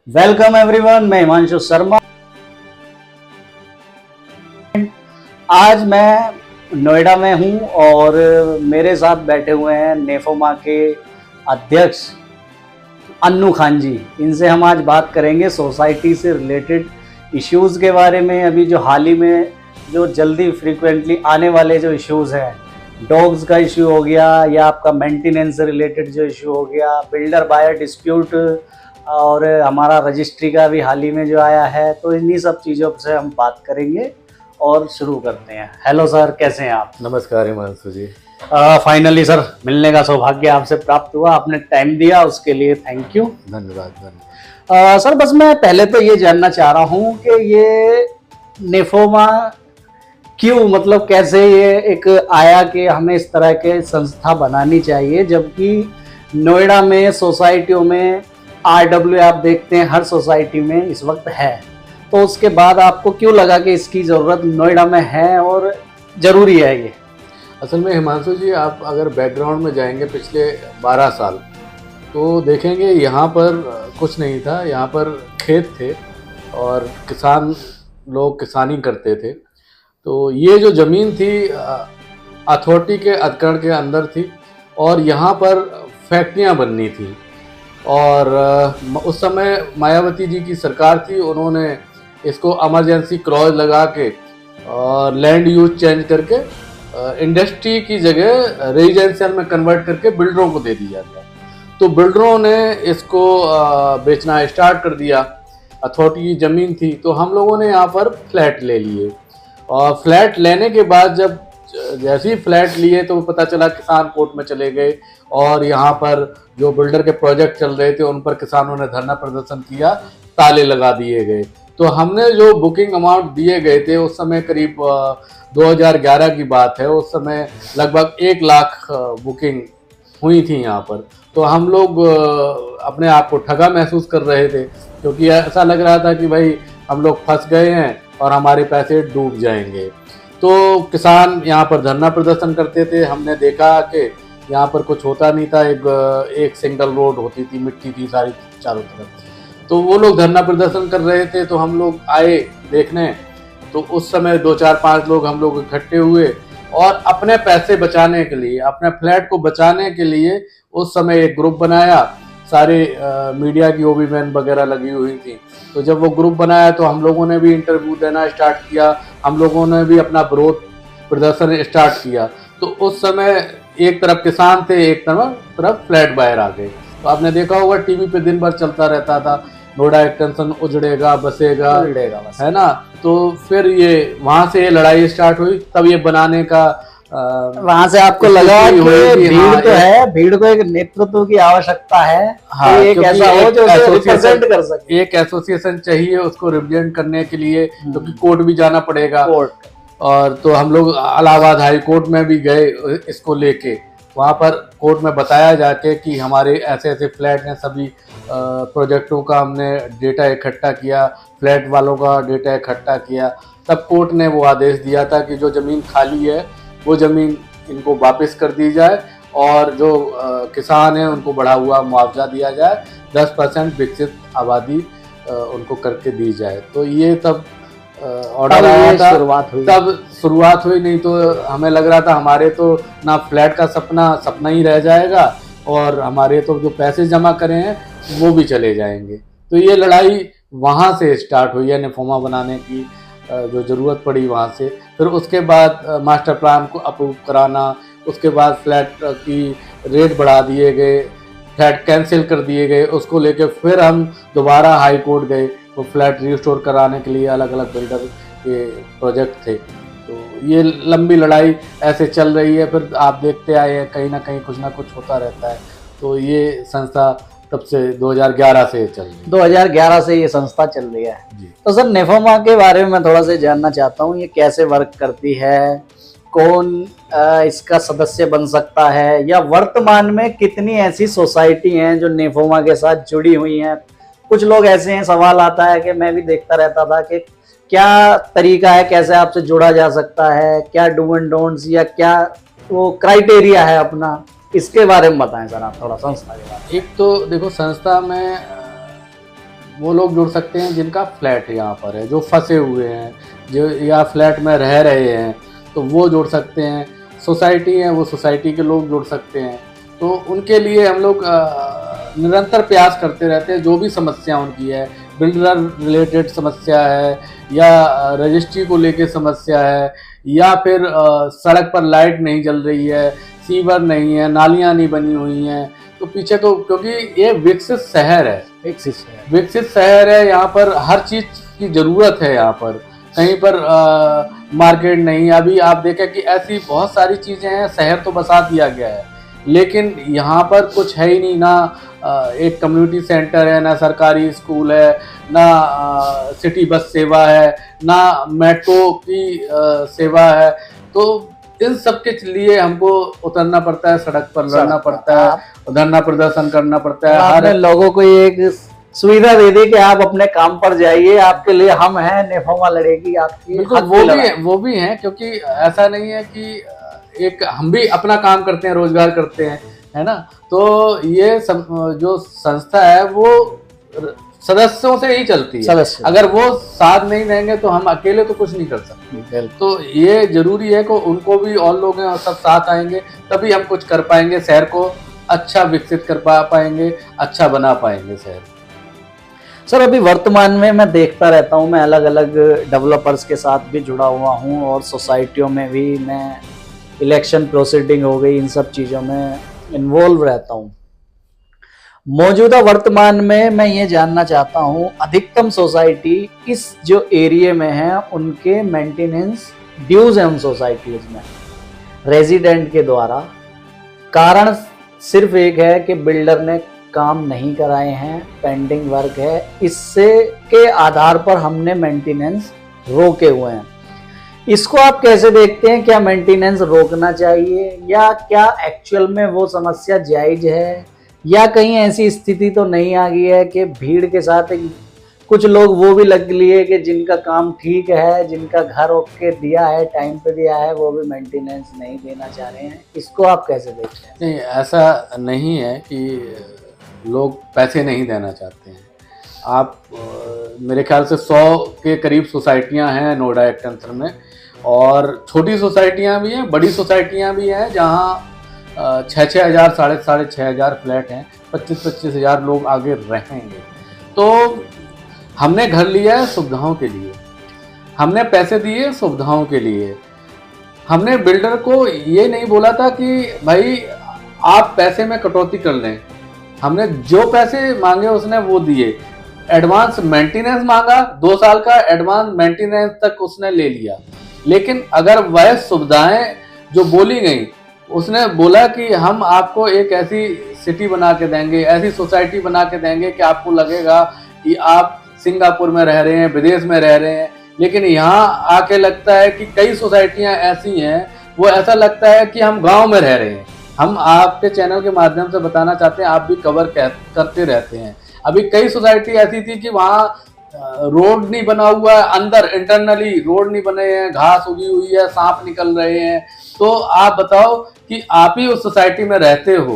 Welcome everyone, मैं हिमांशु शर्मा। आज मैं नोएडा में हूं और मेरे साथ बैठे हुए हैं नेफोमा के अध्यक्ष अन्नू खान जी। इनसे हम आज बात करेंगे सोसाइटी से रिलेटेड इश्यूज़ के बारे में। अभी जो हाल ही में जो जल्दी फ्रीक्वेंटली आने वाले जो इश्यूज़ हैं, डॉग्स का इश्यू हो गया या आपका मेंटेनेंस से रिलेटेड जो इश्यू हो गया, बिल्डर बायर डिस्प्यूट और हमारा रजिस्ट्री का भी हाल ही में जो आया है, तो इन्हीं सब चीज़ों से हम बात करेंगे और शुरू करते हैं। हेलो सर, कैसे हैं आप? नमस्कार हिमांशु जी। फाइनली सर, मिलने का सौभाग्य आपसे प्राप्त हुआ। आपने टाइम दिया, उसके लिए थैंक यू। धन्यवाद। सर, बस मैं पहले तो ये जानना चाह रहा हूँ कि ये नेफोमा क्यों, मतलब कैसे ये एक आया कि हमें इस तरह के संस्था बनानी चाहिए, जबकि नोएडा में सोसाइटियों में RW आप देखते हैं हर सोसाइटी में इस वक्त है, तो उसके बाद आपको क्यों लगा कि इसकी ज़रूरत नोएडा में है और ज़रूरी है ये? असल में हिमांशु जी, आप अगर बैकग्राउंड में जाएंगे पिछले 12 साल तो देखेंगे यहाँ पर कुछ नहीं था। यहाँ पर खेत थे और किसान लोग किसानी करते थे। तो ये जो ज़मीन थी अथॉरिटी के अधिग्रहण के अंदर थी और यहाँ पर फैक्ट्रियाँ बननी थी। और उस समय मायावती जी की सरकार थी, उन्होंने इसको इमरजेंसी क्लॉज लगा के और लैंड यूज चेंज करके इंडस्ट्री की जगह रेजिडेंशियल में कन्वर्ट करके बिल्डरों को दे दिया गया। तो बिल्डरों ने इसको बेचना स्टार्ट कर दिया। अथॉरिटी की ज़मीन थी तो हम लोगों ने यहाँ पर फ्लैट ले लिए और फ्लैट लेने के बाद जब जैसे ही फ्लैट लिए तो पता चला किसान कोर्ट में चले गए और यहाँ पर जो बिल्डर के प्रोजेक्ट चल रहे थे उन पर किसानों ने धरना प्रदर्शन किया, ताले लगा दिए गए। तो हमने जो बुकिंग अमाउंट दिए गए थे उस समय करीब 2011 की बात है, उस समय लगभग 1 लाख बुकिंग हुई थी यहाँ पर। तो हम लोग अपने आप को ठगा महसूस कर रहे थे, क्योंकि ऐसा लग रहा था कि भाई हम लोग फंस गए हैं और हमारे पैसे डूब जाएंगे। तो किसान यहाँ पर धरना प्रदर्शन करते थे। हमने देखा कि यहाँ पर कुछ होता नहीं था। एक सिंगल रोड होती थी, मिट्टी थी सारी चारों तरफ। तो वो लोग धरना प्रदर्शन कर रहे थे तो हम लोग आए देखने। तो उस समय 2 4 5 लोग हम लोग इकट्ठे हुए और अपने पैसे बचाने के लिए, अपने फ्लैट को बचाने के लिए उस समय एक ग्रुप बनाया। सारे मीडिया की ओबी मैन वगैरह लगी हुई थी। तो जब वो ग्रुप बनाया तो हम लोगों ने भी इंटरव्यू देना स्टार्ट किया, हम लोगों ने भी अपना विरोध प्रदर्शन स्टार्ट किया। तो उस समय एक तरफ किसान थे, एक तरफ फ्लैट बायर आ गए। तो आपने देखा होगा टीवी पे दिन भर चलता रहता था, नोएडा एक्सटेंशन उजड़ेगा बसेगा, है ना। तो फिर ये वहाँ से ये लड़ाई स्टार्ट हुई। तब ये बनाने का वहां से आपको लगा कि भीड़ तो है, भीड़ को एक नेतृत्व की आवश्यकता है। हाँ, तो एक ऐसा हो जो रिप्रेजेंट कर सके। एक एसोसिएशन चाहिए उसको रिप्रेजेंट करने के लिए, क्योंकि कोर्ट भी जाना पड़ेगा। और तो हम लोग इलाहाबाद हाई कोर्ट में भी गए इसको लेके। वहाँ पर कोर्ट में बताया जाके कि हमारे ऐसे ऐसे फ्लैट हैं, सभी प्रोजेक्टों का हमने डेटा इकट्ठा किया, फ्लैट वालों का डेटा इकट्ठा किया। तब कोर्ट ने वो आदेश दिया था कि जो ज़मीन खाली है वो ज़मीन इनको वापस कर दी जाए और जो किसान हैं उनको बढ़ा हुआ मुआवजा दिया जाए, 10% विकसित आबादी उनको करके दी जाए। तो ये तब ऑर्डर आया था, तब शुरुआत हुई। नहीं तो हमें लग रहा था हमारे तो ना फ्लैट का सपना ही रह जाएगा और हमारे तो जो पैसे जमा करे हैं वो भी चले जाएंगे। तो ये लड़ाई वहाँ से स्टार्ट हुई है, नेफोमा बनाने की जो ज़रूरत पड़ी वहाँ से। फिर उसके बाद मास्टर प्लान को अप्रूव कराना, उसके बाद फ्लैट की रेट बढ़ा दिए गए, फ्लैट कैंसिल कर दिए गए। उसको लेके फिर हम दोबारा हाई कोर्ट गए, तो फ्लैट रिस्टोर कराने के लिए अलग अलग बिल्डर के प्रोजेक्ट थे। तो ये लंबी लड़ाई ऐसे चल रही है। फिर आप देखते आए हैं कहीं ना कहीं कुछ ना कुछ होता रहता है। तो ये संस्था तब से 2011 से चल रही है। 2011 से ये संस्था चल रही है जी। तो सर, नेफोमा के बारे में मैं थोड़ा सा जानना चाहता हूँ। ये कैसे वर्क करती है, कौन इसका सदस्य बन सकता है, या वर्तमान में कितनी ऐसी सोसाइटी हैं जो नेफोमा के साथ जुड़ी हुई हैं? कुछ लोग ऐसे हैं, सवाल आता है कि मैं भी देखता रहता था कि क्या तरीका है, कैसे आपसे जुड़ा जा सकता है, क्या डू एंड डोंट्स या क्या वो क्राइटेरिया है अपना, इसके बारे में बताएं सर आप थोड़ा संस्था के बारे में। एक तो देखो, संस्था में वो लोग जुड़ सकते हैं जिनका फ्लैट यहाँ पर है, जो फंसे हुए हैं, जो या फ्लैट में रह रहे हैं, तो वो जुड़ सकते हैं। सोसाइटी है, वो सोसाइटी के लोग जुड़ सकते हैं। तो उनके लिए हम लोग निरंतर प्रयास करते रहते हैं। जो भी समस्या उनकी है, बिल्डर रिलेटेड समस्या है, या रजिस्ट्री को लेके समस्या है, या फिर सड़क पर लाइट नहीं जल रही है, सीवर नहीं है, नालियाँ नहीं बनी हुई हैं, तो पीछे तो, क्योंकि ये विकसित शहर है, विकसित शहर है, यहाँ पर हर चीज़ की ज़रूरत है। यहाँ पर कहीं पर मार्केट नहीं। अभी आप देखें कि ऐसी बहुत सारी चीज़ें हैं, शहर तो बसा दिया गया है, लेकिन यहाँ पर कुछ है ही नहीं। ना एक कम्युनिटी सेंटर है, ना सरकारी स्कूल है, ना सिटी बस सेवा है, ना मेट्रो की सेवा है। तो इन सब के लिए हमको उतरना पड़ता है, सड़क पर लड़ना पड़ता है, धरना प्रदर्शन करना पड़ता है। हर लोगों को ये एक सुविधा दे दी कि आप अपने काम पर जाइए, आपके लिए हम हैं, नेफोमा लड़ेगी आपकी। बिल्कुल, वो भी हैं, क्योंकि ऐसा नहीं है कि एक हम भी अपना काम करते हैं, रोजगार करते हैं, है ना। तो ये जो संस्था है वो सदस्यों से ही चलती है। अगर वो साथ नहीं देंगे तो हम अकेले तो कुछ नहीं कर सकते। तो ये जरूरी है कि उनको भी और लोग हैं और सब साथ आएंगे, तभी हम कुछ कर पाएंगे, शहर को अच्छा विकसित कर पाएंगे, अच्छा बना पाएंगे शहर। सर, अभी वर्तमान में मैं देखता रहता हूँ, मैं अलग अलग डेवलपर्स के साथ भी जुड़ा हुआ हूँ और सोसाइटियों में भी मैं इलेक्शन प्रोसीडिंग हो गई, इन सब चीज़ों में इन्वॉल्व रहता हूँ। मौजूदा वर्तमान में मैं ये जानना चाहता हूँ, अधिकतम सोसाइटी इस जो एरिया में है उनके मेंटेनेंस ड्यूज हैं उन सोसाइटीज में रेजिडेंट के द्वारा। कारण सिर्फ एक है कि बिल्डर ने काम नहीं कराए हैं, पेंडिंग वर्क है, इससे के आधार पर हमने मेंटेनेंस रोके हुए हैं। इसको आप कैसे देखते हैं? क्या मेंटेनेंस रोकना चाहिए, या क्या एक्चुअल में वो समस्या जायज है, या कहीं ऐसी स्थिति तो नहीं आ गई है कि भीड़ के साथ कुछ लोग वो भी लग लिए कि जिनका काम ठीक है, जिनका घर ओके दिया है, टाइम पे दिया है, वो भी मेंटेनेंस नहीं देना चाह रहे हैं। इसको आप कैसे देखते हैं? नहीं, ऐसा नहीं है कि लोग पैसे नहीं देना चाहते हैं। आप मेरे ख्याल से 100 के करीब सोसाइटियां हैं नोएडा एक्सटेंशन में, और छोटी सोसाइटियां भी हैं, बड़ी सोसाइटियां भी हैं, जहां 6-6 हज़ार, 6,500 हज़ार फ्लैट हैं, 25-25 हज़ार लोग आगे रहेंगे। तो हमने घर लिया है सुविधाओं के लिए, हमने पैसे दिए सुविधाओं के लिए। हमने बिल्डर को ये नहीं बोला था कि भाई आप पैसे में कटौती कर लें। हमने जो पैसे मांगे उसने वो दिए। एडवांस मेंटेनेंस मांगा, 2 साल का एडवांस मेंटेनेंस तक उसने ले लिया। लेकिन अगर वह सुविधाएं जो बोली गई, उसने बोला कि हम आपको एक ऐसी सिटी बना के देंगे, ऐसी सोसाइटी बना के देंगे कि आपको लगेगा कि आप सिंगापुर में रह रहे हैं, विदेश में रह रहे हैं। लेकिन यहाँ आके लगता है कि कई सोसाइटियाँ ऐसी हैं, वो ऐसा लगता है कि हम गांव में रह रहे हैं। हम आपके चैनल के माध्यम से बताना चाहते हैं, आप भी कवर करते रहते हैं। अभी कई सोसाइटी ऐसी थी कि वहाँ रोड नहीं बना हुआ है, अंदर इंटरनली रोड नहीं बने हैं, घास उगी हुई है, सांप निकल रहे हैं। तो आप बताओ कि आप ही उस सोसाइटी में रहते हो,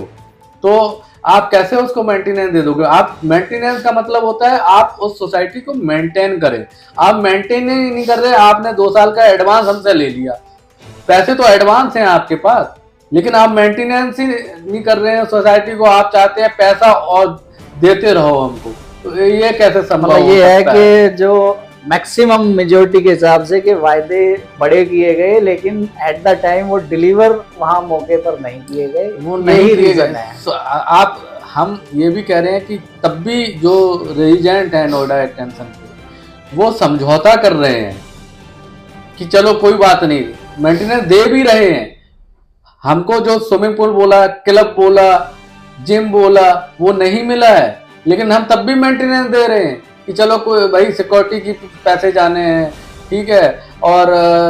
तो आप कैसे उसको मेंटेनेंस दे दोगे? आप मेंटेनेंस का मतलब होता है आप उस सोसाइटी को मेंटेन करें। आप मेंटेन ही नहीं कर रहे, आपने 2 साल का एडवांस हमसे ले लिया, पैसे तो एडवांस हैं आपके पास, लेकिन आप मेंटेनेंस ही नहीं कर रहे हैं सोसाइटी को। आप चाहते हैं पैसा और देते रहो हमको, तो ये कैसे संभव? ये है कि जो मैक्सिमम मेजोरिटी के हिसाब से कि वायदे बड़े किए गए, लेकिन एट द टाइम वो डिलीवर वहाँ मौके पर नहीं किए गए, वो नहीं रीजन है। हम ये भी कह रहे हैं कि तब भी जो रेजिडेंट है नोएडा एक्सटेंशन के, वो समझौता कर रहे हैं कि चलो कोई बात नहीं, मेंटेनेंस दे भी रहे हैं। हमको जो स्विमिंग पूल बोला, क्लब बोला, जिम बोला, वो नहीं मिला है, लेकिन हम तब भी मेंटेनेंस दे रहे हैं कि चलो कोई भाई सिक्योरिटी की पैसे जाने हैं, ठीक है, और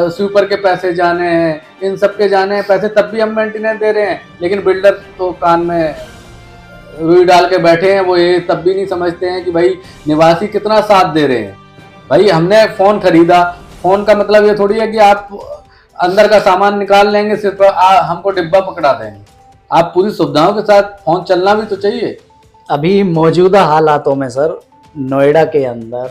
स्वीपर के पैसे जाने हैं, इन सब के जाने हैं पैसे, तब भी हम मेंटेनेंस दे रहे हैं। लेकिन बिल्डर तो कान में रुई डाल के बैठे हैं, वो ये तब भी नहीं समझते हैं कि भाई निवासी कितना साथ दे रहे हैं। भाई हमने फ़ोन खरीदा, फ़ोन का मतलब ये थोड़ी है कि आप अंदर का सामान निकाल लेंगे, सिर्फ हमको डिब्बा पकड़ा देंगे। आप पूरी सुविधाओं के साथ फ़ोन चलना भी तो चाहिए। अभी मौजूदा हालातों में सर, नोएडा के अंदर,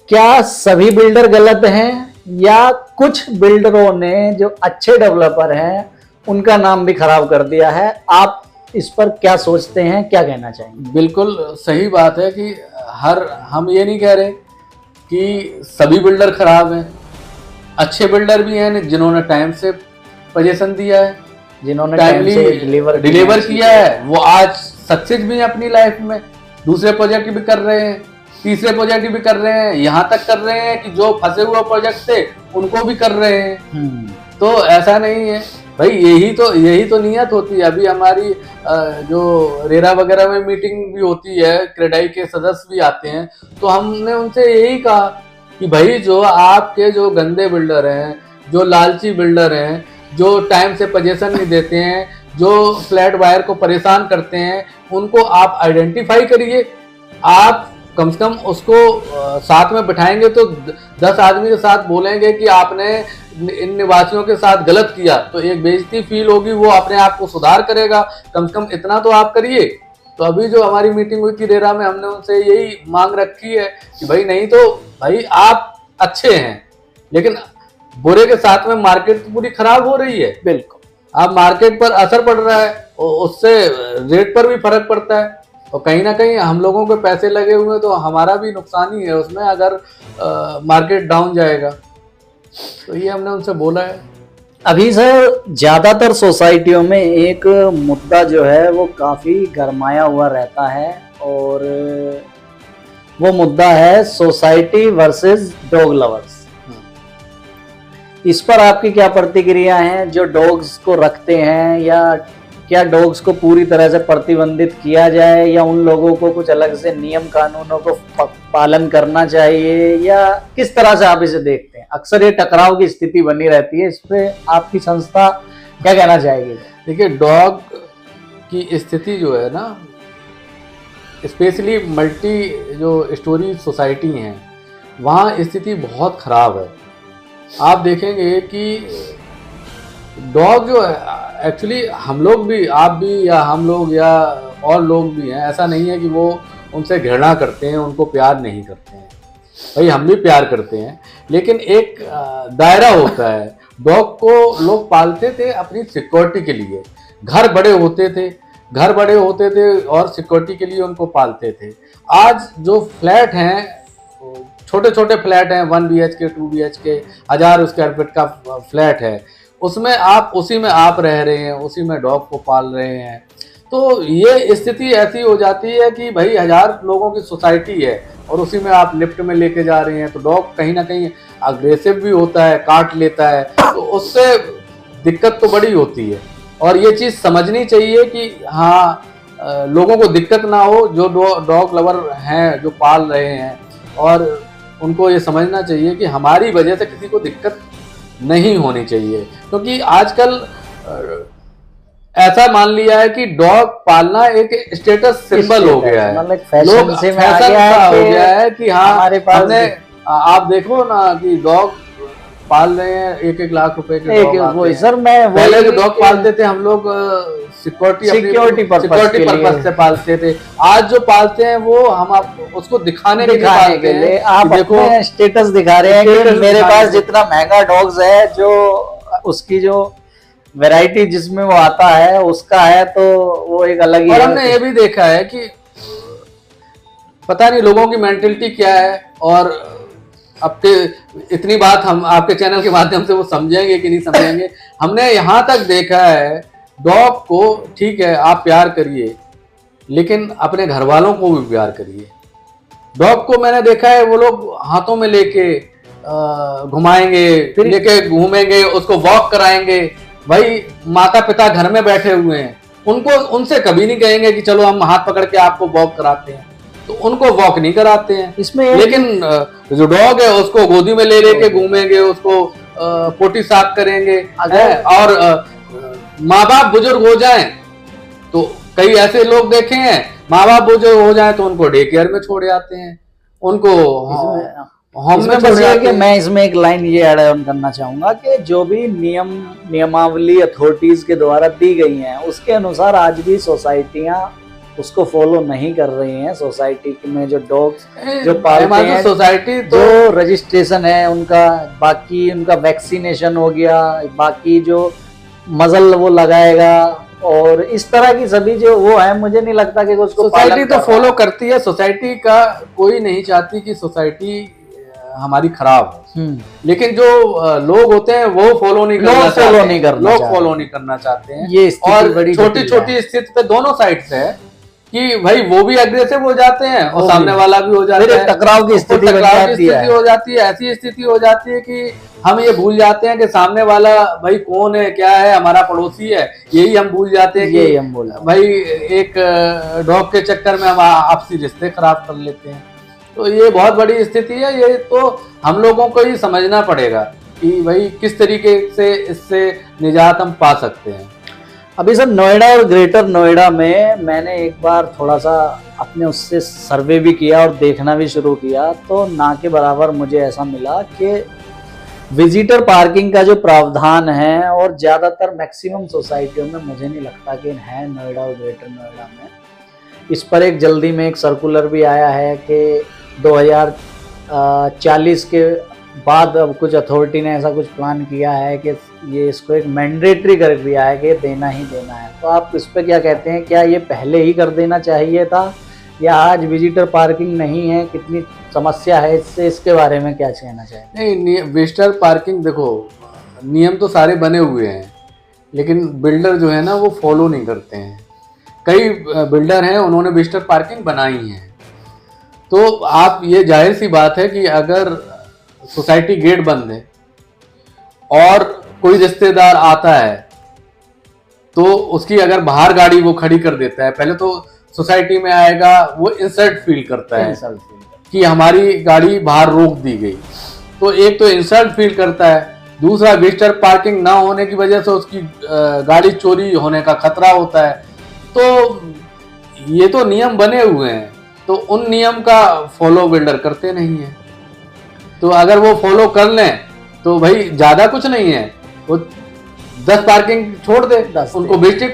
क्या सभी बिल्डर गलत हैं या कुछ बिल्डरों ने जो अच्छे डेवलपर हैं उनका नाम भी खराब कर दिया है? आप इस पर क्या सोचते हैं, क्या कहना चाहेंगे? बिल्कुल सही बात है कि हम ये नहीं कह रहे कि सभी बिल्डर खराब हैं, अच्छे बिल्डर भी हैं जिन्होंने टाइम से पोजीशन दिया है, जिन्होंने टाइमली डिलीवर किया है, वो आज सक्सेस भी है अपनी लाइफ में, दूसरे प्रोजेक्ट भी कर रहे हैं, तीसरे प्रोजेक्ट भी कर रहे हैं, यहाँ तक कर रहे हैं कि जो फंसे हुए प्रोजेक्ट थे उनको भी कर रहे हैं। तो ऐसा नहीं है भाई, यही तो नियत होती है। अभी हमारी जो रेरा वगैरह में मीटिंग भी होती है, क्रेडाई के सदस्य भी आते हैं, तो हमने उनसे यही कहा कि भाई जो आपके जो गंदे बिल्डर हैं, जो लालची बिल्डर हैं, जो टाइम से पोजीशन नहीं देते हैं, जो फ्लैट बायर को परेशान करते हैं, उनको आप आइडेंटिफाई करिए। आप कम से कम उसको साथ में बिठाएंगे तो 10 आदमी के साथ बोलेंगे कि आपने इन निवासियों के साथ गलत किया, तो एक बेइज्जती फील होगी, वो अपने आप को सुधार करेगा। कम से कम इतना तो आप करिए। तो अभी जो हमारी मीटिंग हुई थी रेरा में, हमने उनसे यही मांग रखी है कि भाई नहीं तो भाई आप अच्छे हैं, लेकिन बुरे के साथ में मार्केट पूरी खराब हो रही है। बिल्कुल, अब मार्केट पर असर पड़ रहा है, उससे रेट पर भी फर्क पड़ता है, और कहीं ना कहीं हम लोगों के पैसे लगे हुए तो हमारा भी नुकसान ही है उसमें, अगर मार्केट डाउन जाएगा। तो ये हमने उनसे बोला है। अभी सर ज्यादातर सोसाइटियों में एक मुद्दा जो है वो काफी गरमाया हुआ रहता है, और वो मुद्दा है सोसाइटी वर्सेस डॉग लवर्स। इस पर आपकी क्या प्रतिक्रिया है? जो डॉग्स को रखते हैं, या क्या डॉग्स को पूरी तरह से प्रतिबंधित किया जाए, या उन लोगों को कुछ अलग से नियम कानूनों को पालन करना चाहिए, या किस तरह से आप इसे देखते हैं? अक्सर ये टकराव की स्थिति बनी रहती है, इस पे आपकी संस्था क्या कहना चाहेगी? देखिए, डॉग की स्थिति जो है ना, स्पेशली मल्टी जो स्टोरी सोसाइटी हैं, वहाँ स्थिति बहुत खराब है। आप देखेंगे कि डॉग जो है, एक्चुअली हम लोग भी, आप भी या हम लोग या और लोग भी हैं, ऐसा नहीं है कि वो उनसे घृणा करते हैं, उनको प्यार नहीं करते हैं। भाई हम भी प्यार करते हैं, लेकिन एक दायरा होता है। डॉग को लोग पालते थे अपनी सिक्योरिटी के लिए, घर बड़े होते थे और सिक्योरिटी के लिए उनको पालते थे। आज जो फ्लैट हैं, छोटे छोटे फ्लैट हैं, 1 BHK 2 BHK 1000 स्क्वायर फीट का फ्लैट है, उसमें उसी में आप रह रहे हैं, उसी में डॉग को पाल रहे हैं। तो ये स्थिति ऐसी हो जाती है कि भाई 1000 लोगों की सोसाइटी है और उसी में आप लिफ्ट में लेके जा रहे हैं, तो डॉग कहीं ना कहीं अग्रेसिव भी होता है, काट लेता है, तो उससे दिक्कत तो बड़ी होती है। और ये चीज़ समझनी चाहिए कि हाँ, लोगों को दिक्कत ना हो, जो डॉग लवर हैं, जो पाल रहे हैं, और उनको ये समझना चाहिए कि हमारी वजह से किसी को दिक्कत नहीं होनी चाहिए। क्योंकि आजकल ऐसा मान लिया है कि डॉग पालना एक स्टेटस सिंबल हो गया है, मतलब लोग फैशन हो गया है कि हाँ हमारे पास आप देखो ना कि डॉग पाल रहे हैं 1-1 लाख रुपए के डॉग। सर मैं पहले जो डॉग पालते थे हम लोग सिक्योरिटी पर्पस से पालते थे, आज जो पालते हैं वो हम उसको दिखाने के लिए आप देखो स्टेटस दिखा रहे हैं कि मेरे पास जितना महंगा डॉग्स है, जो उसकी जो वैरायटी जिसमें वो आता है उसका है, तो वो एक अलग ही। और हमने ये भी देखा है कि पता नहीं लोगों की मेंटेलिटी क्या है, और अब इतनी बात हम आपके चैनल के माध्यम से वो समझेंगे कि नहीं समझेंगे। हमने यहाँ तक देखा है, डॉग को ठीक है आप प्यार करिए, लेकिन अपने घर वालों को भी प्यार करिए। डॉग को मैंने देखा है वो लोग हाथों में लेके घुमाएंगे, लेके घूमेंगे, उसको वॉक कराएंगे। भाई माता पिता घर में बैठे हुए हैं, उनसे कभी नहीं कहेंगे कि चलो हम हाथ पकड़ के आपको वॉक कराते हैं, तो उनको वॉक नहीं कराते हैं इसमें। लेकिन जो डॉग है उसको गोदी में ले लेके घूमेंगे, उसको पोटी साफ करेंगे। और माँ बाप बुजुर्ग हो जाएं, तो कई ऐसे लोग देखे हैं, माँ बाप बुजुर्ग हो जाएं तो उनको डे केयर में छोड़ आते हैं, उनको होम में छोड़ आते हैं। मैं इसमें एक लाइन ये ऐड ऑन करना चाहूंगा कि जो भी नियमावली अथॉरिटीज के द्वारा दी गई हैं, उसके अनुसार आज भी सोसाइटियां उसको फॉलो नहीं कर रही हैं। सोसाइटी में जो डॉग्स जो पालते हैं, सोसाइटी तो जो रजिस्ट्रेशन है उनका, बाकी उनका वैक्सीनेशन हो गया, बाकी जो मजल वो लगाएगा और इस तरह की सभी जो वो है, मुझे नहीं लगता कि उसको सोसाइटी तो फॉलो करती है। सोसाइटी का कोई नहीं चाहती कि सोसाइटी हमारी खराब हो, लेकिन जो लोग होते हैं वो फॉलो नहीं करना चाहते हैं। ये और छोटी छोटी स्थिति पे दोनों साइड से है कि भाई वो भी अग्रेसिव हो जाते हैं और सामने वाला भी हो जाता है, टकराव की स्थिति हो जाती है। ऐसी स्थिति हो जाती है कि हम ये भूल जाते हैं कि सामने वाला भाई कौन है, क्या है, हमारा पड़ोसी है, यही हम भूल जाते हैं कि भाई एक डॉग के चक्कर में हम आपसी रिश्ते खराब कर लेते हैं। तो ये बहुत बड़ी स्थिति है। ये तो हम लोगों को ही समझना पड़ेगा कि भाई किस तरीके से इससे निजात हम पा सकते हैं। अभी सर नोएडा और ग्रेटर नोएडा में मैंने एक बार थोड़ा सा अपने उससे सर्वे भी किया और देखना भी शुरू किया, तो ना के बराबर मुझे ऐसा मिला कि विजिटर पार्किंग का जो प्रावधान है और ज़्यादातर मैक्सिमम सोसाइटियों में मुझे नहीं लगता कि है नोएडा और ग्रेटर नोएडा में। इस पर एक जल्दी में एक सर्कुलर भी आया है कि 2040 के बाद अब कुछ अथॉरिटी ने ऐसा कुछ प्लान किया है कि ये इसको एक मैंडेटरी कर दिया है कि देना ही देना है। तो आप इस पर क्या कहते हैं, क्या ये पहले ही कर देना चाहिए था या आज विजिटर पार्किंग नहीं है, कितनी समस्या है इससे, इसके बारे में क्या कहना चाहिए? नहीं, विजिटर पार्किंग देखो नियम तो सारे बने हुए हैं, लेकिन बिल्डर जो है ना वो फॉलो नहीं करते हैं। कई बिल्डर हैं उन्होंने विजिटर पार्किंग बनाई है, तो आप ये जाहिर सी बात है कि अगर सोसाइटी गेट बंद है और कोई रिश्तेदार आता है तो उसकी अगर बाहर गाड़ी वो खड़ी कर देता है, पहले तो सोसाइटी में आएगा वो इंसल्ट फील करता है कि हमारी गाड़ी बाहर रोक दी गई। तो एक तो इंसल्ट फील करता है, दूसरा विजिटर पार्किंग ना होने की वजह से उसकी गाड़ी चोरी होने का खतरा होता है। तो ये तो नियम बने हुए हैं, तो उन नियम का फॉलो बिल्डर करते नहीं है। तो अगर वो फॉलो कर लें तो भाई ज्यादा कुछ नहीं है, वो 10 पार्किंग छोड़ दे, उनको विजिटिंग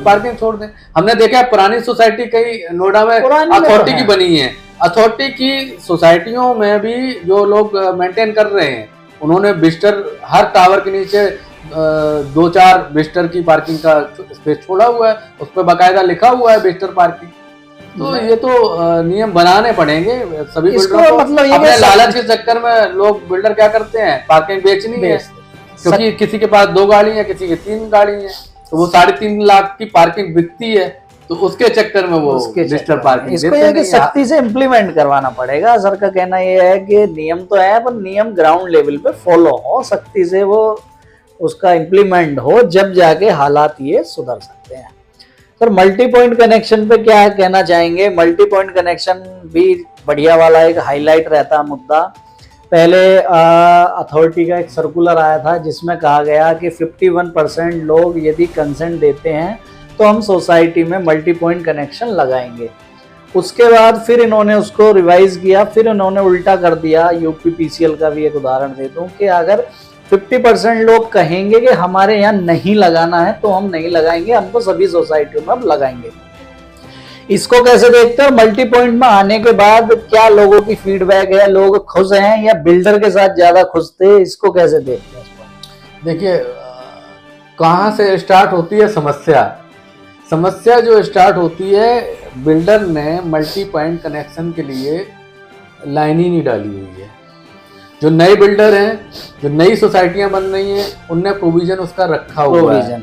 पार्किंग छोड़ दे। हमने देखा है पुरानी सोसाइटी कई नोएडा में अथॉरिटी की बनी है, अथॉरिटी की सोसाइटियों में भी जो लोग मेंटेन कर रहे हैं उन्होंने विजिटर हर टावर के नीचे 2-4 विजिटर की पार्किंग का स्पेस छोड़ा हुआ है, उस पर बाकायदा लिखा हुआ है विजिटर पार्किंग। तो ये तो नियम बनाने पड़ेंगे सभी बिल्डरों को। मतलब अपने लालच के चक्कर में लोग बिल्डर क्या करते हैं, पार्किंग बेचनी है, क्योंकि किसी के पास 2 गाड़ी है, किसी की 3 गाड़ी है, तो वो 3.5 लाख की पार्किंग बिकती है, तो उसके चक्कर में वो विजिटर पार्किंग इसको ये सख्ती से इम्प्लीमेंट करवाना पड़ेगा। सर का कहना ये है कि नियम तो है पर नियम ग्राउंड लेवल पे फॉलो हो, सख्ती से वो उसका इम्प्लीमेंट हो, जब जाके हालात ये सुधर सकते हैं। सर मल्टी पॉइंट कनेक्शन पे क्या कहना चाहेंगे? मल्टी पॉइंट कनेक्शन भी बढ़िया वाला एक हाईलाइट रहता मुद्दा। पहले अथॉरिटी का एक सर्कुलर आया था जिसमें कहा गया कि 51% लोग यदि कंसेंट देते हैं तो हम सोसाइटी में मल्टी पॉइंट कनेक्शन लगाएंगे। उसके बाद फिर इन्होंने उसको रिवाइज किया, फिर इन्होंने उल्टा कर दिया। यूपीपीसीएल का भी एक उदाहरण दे दूं कि अगर 50% लोग कहेंगे कि हमारे यहाँ नहीं लगाना है तो हम नहीं लगाएंगे, हम तो सभी सोसाइटियों में अब लगाएंगे। इसको कैसे देखते हैं? मल्टी पॉइंट में आने के बाद क्या लोगों की फीडबैक है, लोग खुश हैं या बिल्डर के साथ ज्यादा खुश थे, इसको कैसे देखते हैं? देखिए कहाँ से स्टार्ट होती है समस्या जो स्टार्ट होती है, बिल्डर ने मल्टी पॉइंट कनेक्शन के लिए लाइन ही नहीं डाली हुई है। जो नए बिल्डर हैं, जो नई सोसाइटियां बन रही हैं, उनने प्रोविजन उसका रखा हुआ है।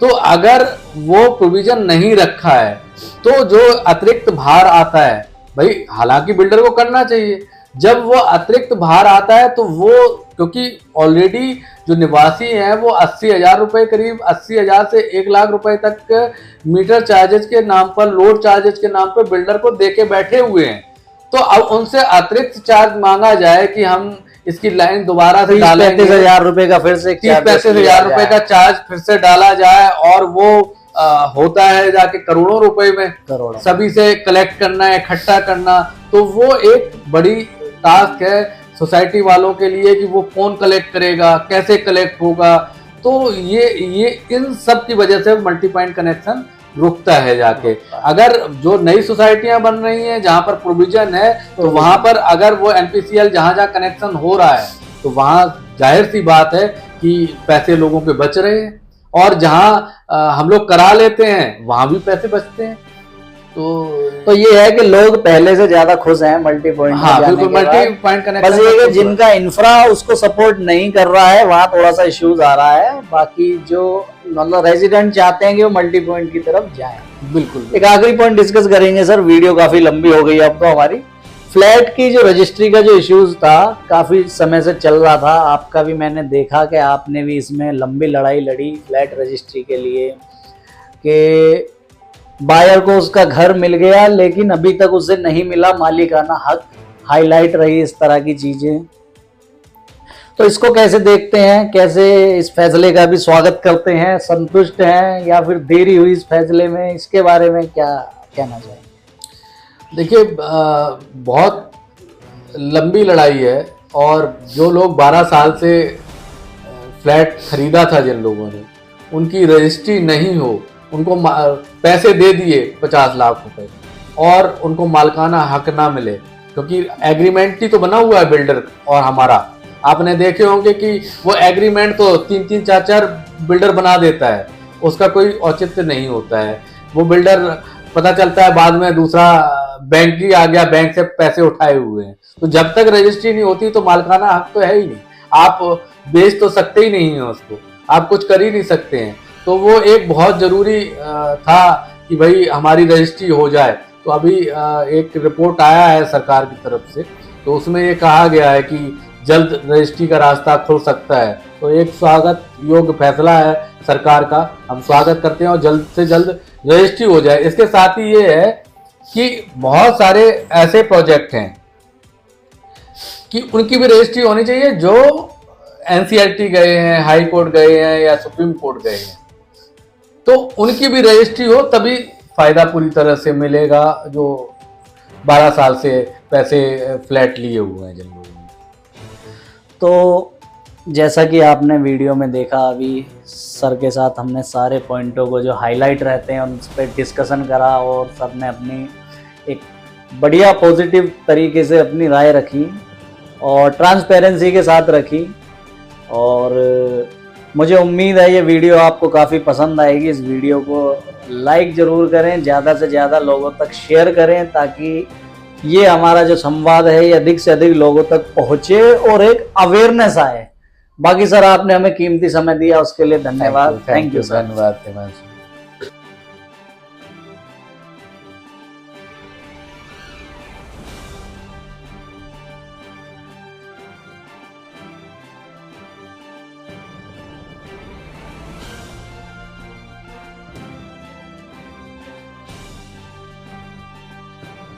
तो अगर वो प्रोविजन नहीं रखा है तो जो अतिरिक्त भार आता है, भाई हालांकि बिल्डर को करना चाहिए, जब वो अतिरिक्त भार आता है तो वो, क्योंकि ऑलरेडी जो निवासी हैं वो 80,000 रुपए, करीब 80,000 से 1 लाख रुपए तक मीटर चार्जेस के नाम पर, लोड चार्जेस के नाम पर बिल्डर को देके बैठे हुए हैं। तो अब उनसे अतिरिक्त चार्ज मांगा जाए कि हम इसकी लाइन दोबारा से डालेंगे, 35,000 रुपए का फिर से 35,000 रुपए का चार्ज फिर से डाला जाए, और वो होता है जाके करोड़ों रुपए में, सभी से कलेक्ट करना है, इकट्ठा करना। तो वो एक बड़ी टास्क है सोसाइटी वालों के लिए कि वो कौन कलेक्ट करेगा, कैसे कलेक्ट होगा। तो ये इन सब की वजह से मल्टी पॉइंट कनेक्शन रुकता है जाके। अगर जो नई सोसाइटियां बन रही हैं जहां पर प्रोविजन है तो वहां पर अगर वो एनपीसीएल जहां जहां कनेक्शन हो रहा है तो वहां जाहिर सी बात है कि पैसे लोगों के बच रहे हैं, और जहां हम लोग करा लेते हैं वहां भी पैसे बचते हैं। तो ये है कि लोग पहले से ज्यादा खुश हैं मल्टी पॉइंट। हाँ बिल्कुल, मल्टी पॉइंट कनेक्शन। बस ये कि जिनका इंफ्रा उसको सपोर्ट नहीं कर रहा है वहां थोड़ा सा इश्यूज आ रहा है, बाकी जो मतलब रेजिडेंट चाहते हैं कि वो मल्टी पॉइंट की तरफ जाएं। बिल्कुल। एक आखिरी पॉइंट डिस्कस करेंगे सर, वीडियो काफी लंबी हो गई अब तो हमारी। फ्लैट की जो रजिस्ट्री का जो इश्यूज था काफी समय से चल रहा था, आपका भी मैंने देखा कि आपने भी इसमें लंबी लड़ाई लड़ी फ्लैट रजिस्ट्री के लिए कि बायर को उसका घर मिल गया लेकिन अभी तक उसे नहीं मिला मालिकाना हक, हाईलाइट रही इस तरह की चीजें। तो इसको कैसे देखते हैं, कैसे इस फैसले का भी स्वागत करते हैं, संतुष्ट हैं या फिर देरी हुई इस फैसले में, इसके बारे में क्या कहना चाहिए? देखिए बहुत लंबी लड़ाई है, और जो लोग 12 साल से फ्लैट खरीदा था जिन लोगों ने, उनकी रजिस्ट्री नहीं हो, उनको पैसे दे दिए 50 लाख रुपए और उनको मालिकाना हक ना मिले, क्योंकि एग्रीमेंट ही तो बना हुआ है बिल्डर और हमारा। आपने देखे होंगे कि वो एग्रीमेंट तो 3-3, 4-4 बिल्डर बना देता है, उसका कोई औचित्य नहीं होता है। वो बिल्डर पता चलता है बाद में दूसरा बैंक ही आ गया, बैंक से पैसे उठाए हुए हैं। तो जब तक रजिस्ट्री नहीं होती तो मालिकाना हक तो है ही नहीं, आप बेच तो सकते ही नहीं है उसको, आप कुछ कर ही नहीं सकते हैं। तो वो एक बहुत जरूरी था कि भाई हमारी रजिस्ट्री हो जाए। तो अभी एक रिपोर्ट आया है सरकार की तरफ से, तो उसमें ये कहा गया है कि जल्द रजिस्ट्री का रास्ता खुल सकता है। तो एक स्वागत योग्य फैसला है सरकार का, हम स्वागत करते हैं और जल्द से जल्द रजिस्ट्री हो जाए। इसके साथ ही ये है कि बहुत सारे ऐसे प्रोजेक्ट हैं कि उनकी भी रजिस्ट्री होनी चाहिए जो एनसीईआरटी गए हैं, हाई कोर्ट गए हैं या सुप्रीम कोर्ट गए हैं, तो उनकी भी रजिस्ट्री हो तभी फायदा पूरी तरह से मिलेगा जो 12 साल से पैसे फ्लैट लिए हुए हैं जिन लोगों ने। तो जैसा कि आपने वीडियो में देखा, अभी सर के साथ हमने सारे पॉइंटों को जो हाईलाइट रहते हैं उन पर डिस्कशन करा और सर ने अपनी एक बढ़िया पॉजिटिव तरीके से अपनी राय रखी और ट्रांसपेरेंसी के साथ रखी। और मुझे उम्मीद है ये वीडियो आपको काफ़ी पसंद आएगी। इस वीडियो को लाइक ज़रूर करें, ज़्यादा से ज़्यादा लोगों तक शेयर करें ताकि ये हमारा जो संवाद है ये अधिक से अधिक लोगों तक पहुँचे और एक अवेयरनेस आए। बाकी सर आपने हमें कीमती समय दिया उसके लिए धन्यवाद। Thank you sir. धन्यवाद।